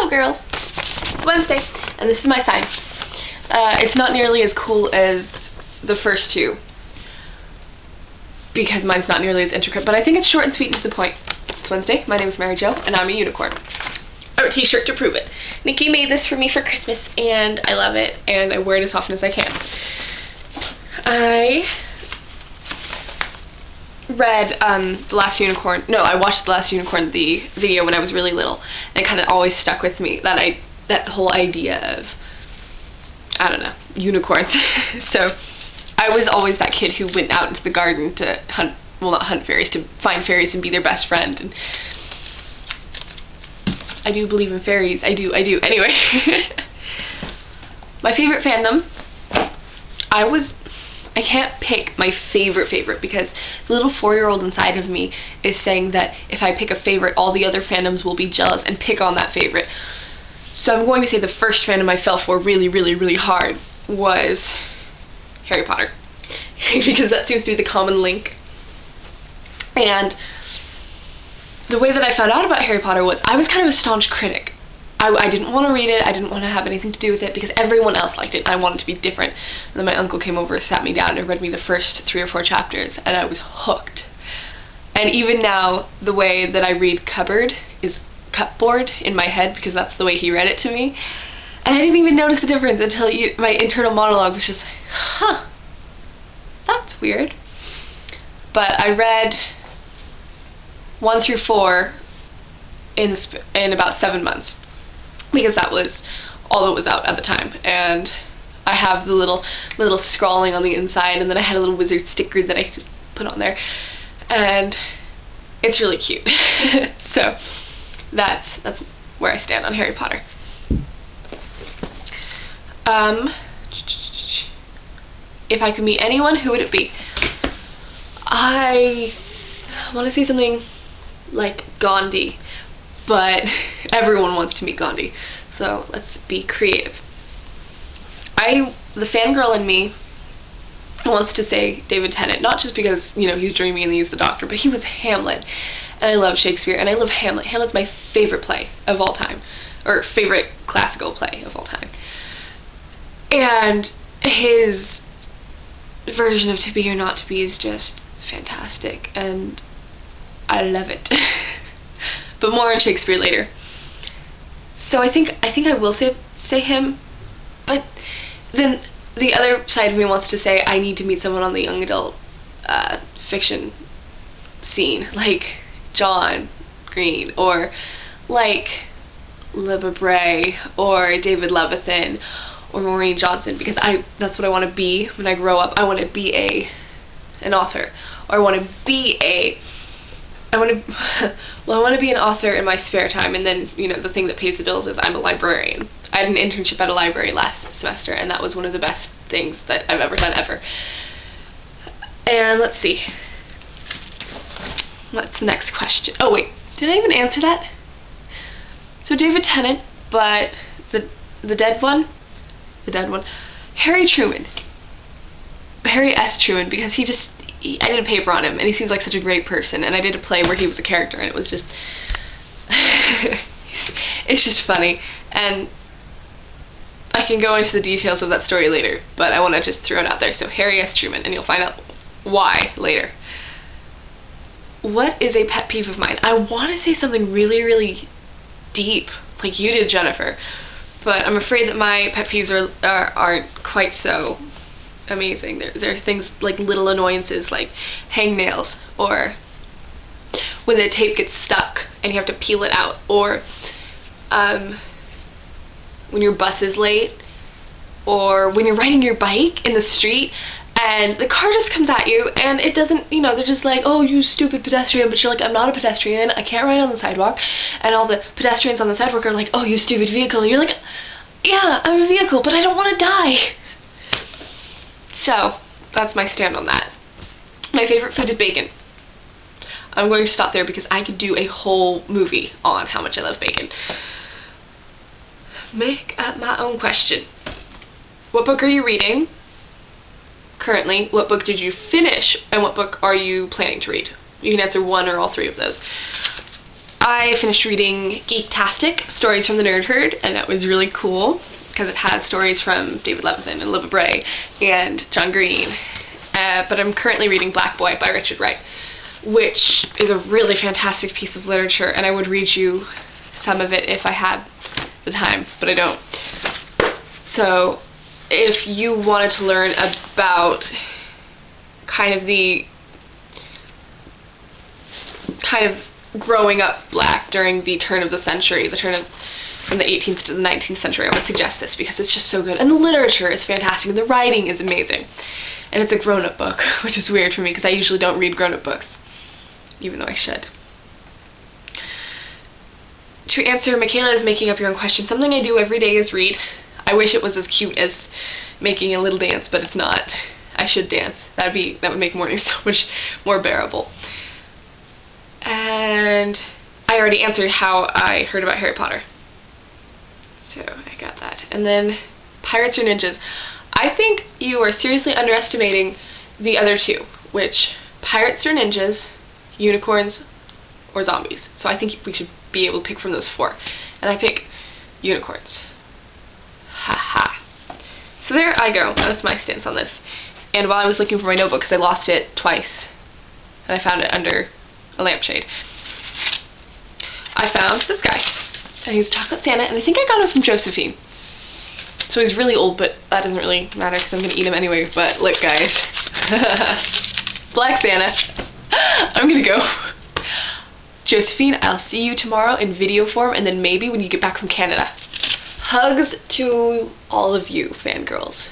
Hello girls! It's Wednesday, and this is my sign. It's not nearly as cool as the first two, because mine's not nearly as intricate, but I think it's short and sweet and to the point. It's Wednesday, my name is Mary Jo, and I'm a unicorn. I have a t-shirt to prove it. Nikki made this for me for Christmas, and I love it, and I wear it as often as I can. I read The Last Unicorn. No, I watched The Last Unicorn, the video, when I was really little, and it kind of always stuck with me, that whole idea of, I don't know, unicorns. So I was always that kid who went out into the garden to hunt, well, not hunt fairies, to find fairies and be their best friend. And I do believe in fairies. I do. Anyway. My favorite fandom, I can't pick my favorite because the little 4-year-old inside of me is saying that if I pick a favorite, all the other fandoms will be jealous and pick on that favorite. So I'm going to say the first fandom I fell for really hard was Harry Potter. Because that seems to be the common link. And the way that I found out about Harry Potter was I was kind of a staunch critic. I didn't want to read it, I didn't want to have anything to do with it because everyone else liked it. I wanted to be different. And then my uncle came over, sat me down, and read me the first 3 or 4 chapters, and I was hooked. And even now, the way that I read cupboard is cupboard in my head because that's the way he read it to me. And I didn't even notice the difference until my internal monologue was just like, huh, that's weird. But I read 1 through 4 in about 7 months. Because that was all that was out at the time, and I have the little scrawling on the inside, and then I had a little wizard sticker that I just put on there, and it's really cute. So that's where I stand on Harry Potter. If I could meet anyone, who would it be? I want to say something like Gandhi. But everyone wants to meet Gandhi, so let's be creative. The fangirl in me wants to say David Tennant, not just because, you know, he's dreamy and he's the doctor, but he was Hamlet, and I love Shakespeare, and I love Hamlet. Hamlet's my favorite play of all time, or favorite classical play of all time. And his version of To Be or Not to Be is just fantastic, and I love it. But more on Shakespeare later. So I think I will say him, but then the other side of me wants to say I need to meet someone on the young adult fiction scene, like John Green, or like Libba Bray, or David Levithan, or Maureen Johnson, because that's what I want to be when I grow up. I want to be an author, or I want to be I want to be an author in my spare time, and then, you know, the thing that pays the bills is I'm a librarian. I had an internship at a library last semester, and that was one of the best things that I've ever done, ever. And let's see. What's the next question? Oh, wait. Did I even answer that? So David Tennant, but the dead one? The dead one. Harry Truman. Harry S. Truman, because I did a paper on him, and he seems like such a great person, and I did a play where he was a character, and it was just, it's just funny, and I can go into the details of that story later, but I want to just throw it out there. So Harry S. Truman, and you'll find out why later. What is a pet peeve of mine? I want to say something really deep, like you did, Jennifer, but I'm afraid that my pet peeves aren't quite so amazing. There are things like little annoyances like hangnails, or when the tape gets stuck and you have to peel it out, or when your bus is late, or when you're riding your bike in the street and the car just comes at you and it doesn't, you know, they're just like, oh, you stupid pedestrian, but you're like, I'm not a pedestrian, I can't ride on the sidewalk, and all the pedestrians on the sidewalk are like, oh, you stupid vehicle, and you're like, yeah, I'm a vehicle, but I don't want to die. So, that's my stand on that. My favorite food is bacon. I'm going to stop there because I could do a whole movie on how much I love bacon. Make up my own question. What book are you reading currently? What book did you finish? And what book are you planning to read? You can answer one or all 3 of those. I finished reading Geektastic, Stories from the Nerd Herd, and that was really cool because it has stories from David Levithan and Liva Bray and John Green. But I'm currently reading Black Boy by Richard Wright, which is a really fantastic piece of literature, and I would read you some of it if I had the time, but I don't. So if you wanted to learn about kind of growing up black during the turn of the century, from the 18th to the 19th century, I would suggest this because it's just so good. And the literature is fantastic, and the writing is amazing. And it's a grown-up book, which is weird for me because I usually don't read grown-up books, even though I should. To answer Michaela is making up your own question, something I do every day is read. I wish it was as cute as making a little dance, but it's not. I should dance. That would make mornings so much more bearable. And I already answered how I heard about Harry Potter. So I got that. And then Pirates or Ninjas. I think you are seriously underestimating the other two, which Pirates or Ninjas, Unicorns, or Zombies. So I think we should be able to pick from those four. And I pick Unicorns. Ha. So there I go. That's my stance on this. And while I was looking for my notebook, because I lost it twice, and I found it under a lampshade, I found this guy. And he's Chocolate Santa, and I think I got him from Josephine. So he's really old, but that doesn't really matter because I'm going to eat him anyway. But look, guys. Black Santa. I'm going to go. Josephine, I'll see you tomorrow in video form, and then maybe when you get back from Canada. Hugs to all of you, fangirls.